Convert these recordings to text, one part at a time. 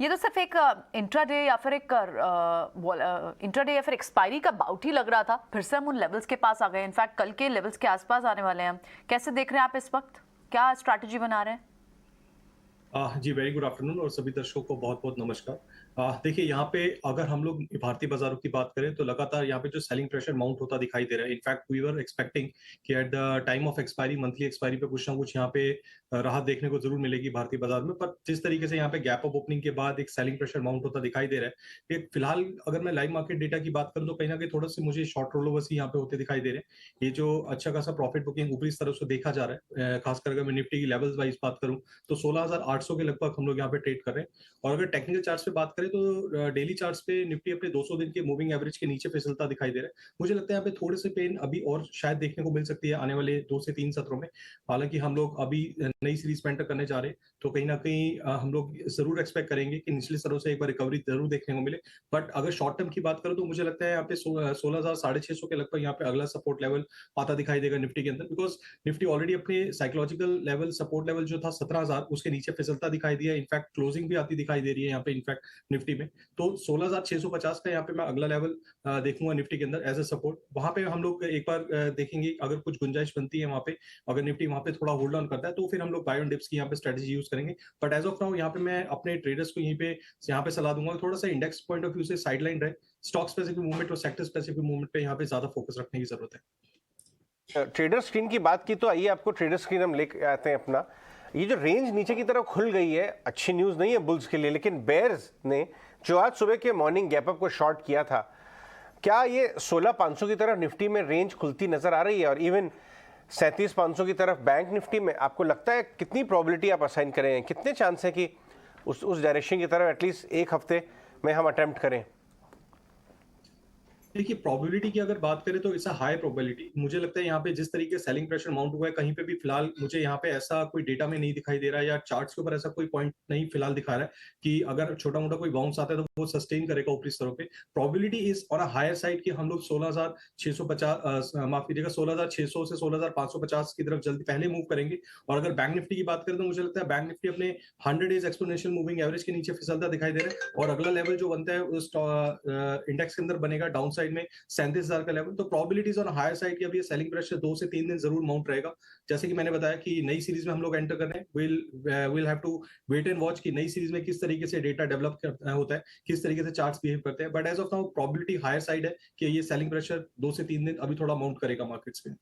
ये तो सिर्फ एक इंट्राडे या फिर एक इंट्राडे या फिर एक्सपायरी का बाउट ही लग रहा था। फिर से हम उन लेवल्स के पास आ गए। इनफैक्ट कल के लेवल्स के आसपास आने वाले हैं हम। कैसे देख रहे हैं आप इस वक्त, क्या स्ट्रैटेजी बना रहे हैं? जी वेरी गुड आफ्टरनून और सभी दर्शकों को बहुत-बहुत नमस्कार। देखिए यहाँ पे अगर हम लोग भारतीय बाज़ारों की बात करें तो लगातार यहाँ पे जो सेलिंग प्रेशर माउंट होता दिखाई दे रहा है। इनफैक्ट वी वर एक्सपेक्टिंग कि at the time of expiry monthly expiry पे कुछ ना कुछ यहाँ पे राहत देखने को ज़रूर मिलेगी भारतीय बाज़ार में। पर जिस तरीके से यहाँ पे गैप अप ओपनिंग के बाद एक सेलिंग प्रेशर माउंट होता दिखाई दे रहा है। एक फिलहाल अगर मैं लाइव मार्केट डेटा की बात करूँ तो कहीं न कहीं थोड़ा-सा मुझे शॉर्ट रोलओवर्स ही यहाँ पे होते दिखाई दे रहे हैं। ये जो अच्छा खासा प्रॉफिट बुकिंग ऊपरी स्तर से देखा जा रहा है, खासकर अगर मैं निफ्टी की लेवल्स वाइज़ बात करूँ तो 16,800 के लगभग हम लोग यहाँ पे ट्रेड कर रहे हैं। और अगर टेक्निकल चार्ट्स पे बात करें तो डेली चार्ट्स पे निफ्टी अपने 200 दिन के मूविंग एवरेज के नीचे फिसलता दिखाई दे रहा है। मुझे लगता है यहाँ पे थोड़े से पेन अभी और शायद देखने को मिल सकती है आने वाले 2 से 3 सत्रों में। हालाँकि हम लोग अभी नई सीरीज में एंटर करने जा रहे हैं, तो कहीं न कहीं हम लोग ज़रूर एक्सपेक्ट करेंगे कि निचले स्तरों से एक बार रिकवरी ज़रूर देखने को मिले। बट अगर शॉर्ट टर्म की बात करूँ तो मुझे लगता है यहाँ पे 16,650 के लगभग यहाँ पे अगला सपोर्ट लेवल आता दिखाई देगा निफ्टी के अंदर, बिकॉज़ निफ्टी ऑलरेडी अपने साइकोलॉजिकल लेवल सपोर्ट लेवल जो था 17,000 उसके नीचे फिसलता दिखाई दिया। इनफैक्ट क्लोजिंग भी आती दिखाई दे रही है यहाँ पे इनफैक्ट निफ्टी में। तो 16,650 का यहाँ पे मैं अगला लेवल देखूंगा निफ्टी के अंदर एज अ सपोर्ट। वहां पे हम लोग एक बार देखेंगे अगर कुछ गुंजाइश बनती है वहां पे, अगर निफ्टी वहां पे थोड़ा होल्ड ऑन करता है तो फिर हम लोग बाय ऑन डिप्स की यहाँ पे स्ट्रेटेजी यूज करेंगे। बट एज ऑफ नाउ यहाँ पे मैं अपने ट्रेडर्स को यहाँ पे सलाह दूंगा थोड़ा सा इंडेक्स पॉइंट ऑफ व्यू से साइडलाइन रहे, स्टॉक स्पेसिफिक मूवमेंट और सेक्टर स्पेसिफिक मूवमेंट पे यहाँ पे ज्यादा फोकस रखने की जरूरत है। ट्रेडर स्क्रीन की बात की तो आइए आपको ट्रेडर स्क्रीन हम लेके आते हैं अपना। ये जो रेंज नीचे की तरफ खुल गई है, अच्छी न्यूज़ नहीं है बुल्स के लिए, लेकिन बेयर्स ने जो आज सुबह के मॉर्निंग गैप अप को शॉर्ट किया था, क्या ये 16,500 की तरफ निफ्टी में रेंज खुलती नजर आ रही है? और इवन 37,500 की तरफ बैंक निफ्टी में आपको लगता है कितनी प्रोबेबिलिटी आप असाइन करें, कितने चांस है कि उस डायरेक्शन की तरफ एटलीस्ट एक हफ्ते में हम अटेम्प्ट करें? देखिए प्रोबेबिलिटी की अगर बात करें तो इट्स अ हाई प्रोबेबिलिटी। मुझे लगता है यहाँ पे जिस तरीके से सेलिंग प्रेशर माउंट हुआ है कहीं पे भी फिलहाल मुझे यहाँ पे ऐसा कोई डेटा में नहीं दिखाई दे रहा है या चार्ट्स के ऊपर ऐसा कोई पॉइंट नहीं फिलहाल दिखा रहा है कि अगर छोटा मोटा कोई बाउंस आता है तो वो सस्टेन करेगा ऊपरी स्तरों पे। Probability is on a higher side कि हम लोग 16,650 माफ कीजिएगा 16,600 से 16,550 की तरफ जल्दी पहले मूव करेंगे। और अगर बैंक निफ्टी की बात करें तो मुझे लगता है बैंक निफ्टी अपने 100 डेज एक्सपोनेंशियल मूविंग एवरेज के नीचे फिसलता दिखाई दे रहा है और अगला लेवल जो बनता है उस इंडेक्स के अंदर बनेगा डाउन साइड में 37,000 का लेवल। तो प्रोबेबिलिटीज ऑन हायर साइड की अभी ये सेलिंग प्रेशर 2 से 3 दिन जरूर माउंट रहेगा। जैसे कि मैंने बताया कि नई सीरीज में हम लोग एंटर कर रहे हैं, will have to wait and watch कि नई सीरीज में किस तरीके से डेटा डेवलप होता है, किस तरीके से चार्ट्स बिहेव करते हैं। But as of now probability higher side है कि ये सेलिंग प्रेशर 2 से 3 दिन अभी थोड़ा माउंट करेगा मार्केट्स में।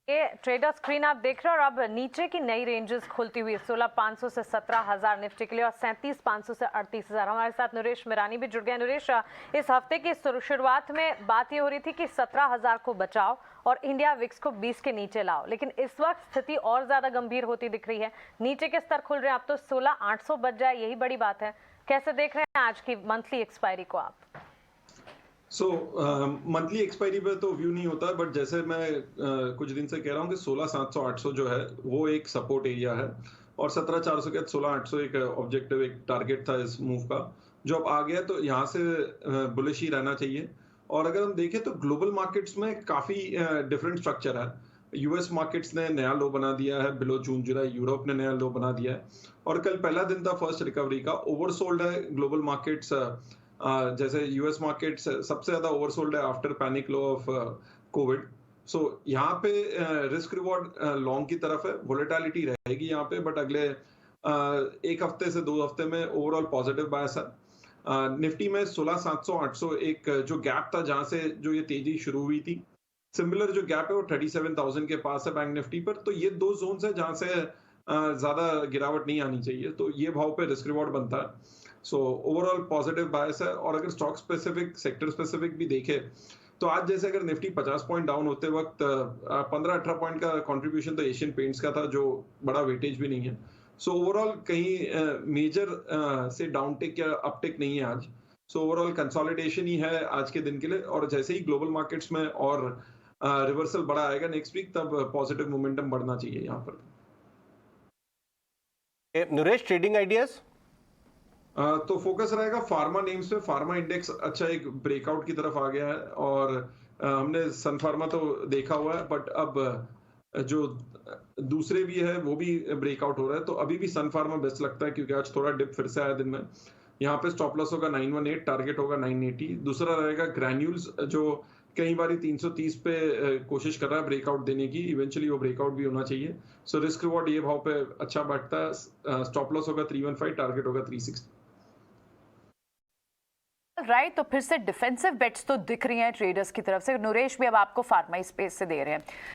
ये ट्रेडर स्क्रीन आप देख रहे हैं और अब नीचे की नई रेंजेस खुलती हुई 16,500 से 17,000 निफ्टी के लिए और 37,500 से 38,000। हमारे साथ नरेश मिरानी भी जुड़ गए। नरेश, इस हफ्ते की शुरुआत में बात ये हो रही थी कि 17,000 को बचाओ और इंडिया विक्स को 20 के नीचे लाओ, लेकिन इस वक्त स्थिति और ज्यादा गंभीर होती दिख रही है। नीचे के स्तर खुल रहे हैं, अब तो 16,800 बच जाए यही बड़ी बात है। कैसे देख रहे हैं आज की मंथली एक्सपायरी को आप? मंथली एक्सपायरी पे तो व्यू नहीं होता, बट जैसे मैं कुछ दिन से कह रहा हूँ कि 16,700-800 जो है वो एक सपोर्ट एरिया है और 17,400 के 16,800 एक ऑब्जेक्टिव, एक टारगेट था इस मूव का, जो अब आ गया। तो यहाँ से बुलिश ही रहना चाहिए। और अगर हम देखें तो ग्लोबल मार्केट्स में काफी डिफरेंट स्ट्रक्चर है। यूएस मार्केट्स ने नया लो बना दिया है बिलो जून जुलाई, यूरोप ने नया लो बना दिया है और कल पहला दिन था फर्स्ट रिकवरी का। ओवरसोल्ड है ग्लोबल मार्केट्स, जैसे यूएस मार्केट सबसे ज्यादा ओवरसोल्ड है after panic low of COVID. So यहाँ पे रिस्क रिवॉर्ड लॉन्ग की तरफ है, वोलेटिलिटी रहेगी यहाँ पे, बट अगले एक हफ्ते से 2 हफ्ते में ओवरऑल पॉजिटिव बायस है। निफ्टी में 16,700-800 एक जो गैप था जहां से जो ये तेजी शुरू हुई थी, सिमिलर जो गैप है वो 37,000 के पास है बैंक निफ्टी पर। तो ये 2 जोन्स है जहां से ज्यादा गिरावट नहीं आनी चाहिए, तो ये भाव पे रिस्क रिवॉर्ड बनता है। सो ओवरऑल पॉजिटिव बायस है। और अगर स्टॉक स्पेसिफिक, सेक्टर स्पेसिफिक भी देखे तो आज जैसे अगर निफ्टी 50 पॉइंट डाउन होते वक्त 15-18 पॉइंट का कंट्रीब्यूशन तो एशियन पेंट्स का था, जो बड़ा वेटेज भी नहीं है। सो ओवरऑल कहीं मेजर से डाउनटिक या अपटिक नहीं है आज। सो ओवरऑल कंसोलिडेशन ही है आज के दिन के लिए। और जैसे ही ग्लोबल मार्केट्स में और रिवर्सल बड़ा आएगा नेक्स्ट वीक, तब पॉजिटिव मोमेंटम बढ़ना चाहिए यहाँ पर। Naresh, trading ideas? तो फोकस रहेगा फार्मा नेम्स पे। फार्मा इंडेक्स अच्छा एक ब्रेकआउट की तरफ आ गया है और हमने सन फार्मा तो देखा हुआ है, बट अब जो दूसरे भी है वो भी ब्रेकआउट हो रहा है, तो अभी भी सन फार्मा बेस्ट लगता है क्योंकि आज थोड़ा डिप फिर से आया दिन में। यहाँ पे स्टॉप लॉस होगा 918, टारगेट होगा 980। दूसरा रहेगा ग्रैन्यूल्स, जो कई बार 330 पे कोशिश कर रहा है ब्रेकआउट देने की, इवेंचुअली वो ब्रेकआउट भी होना चाहिए। सो रिस्क रिवॉर्ड ये भाव पे अच्छा बैठता है। स्टॉप लॉस होगा 315, टारगेट होगा 360। राइट, तो फिर से डिफेंसिव बेट्स तो दिख रही हैं ट्रेडर्स की तरफ से। नरेश भी अब आपको फार्मा स्पेस से दे रहे हैं।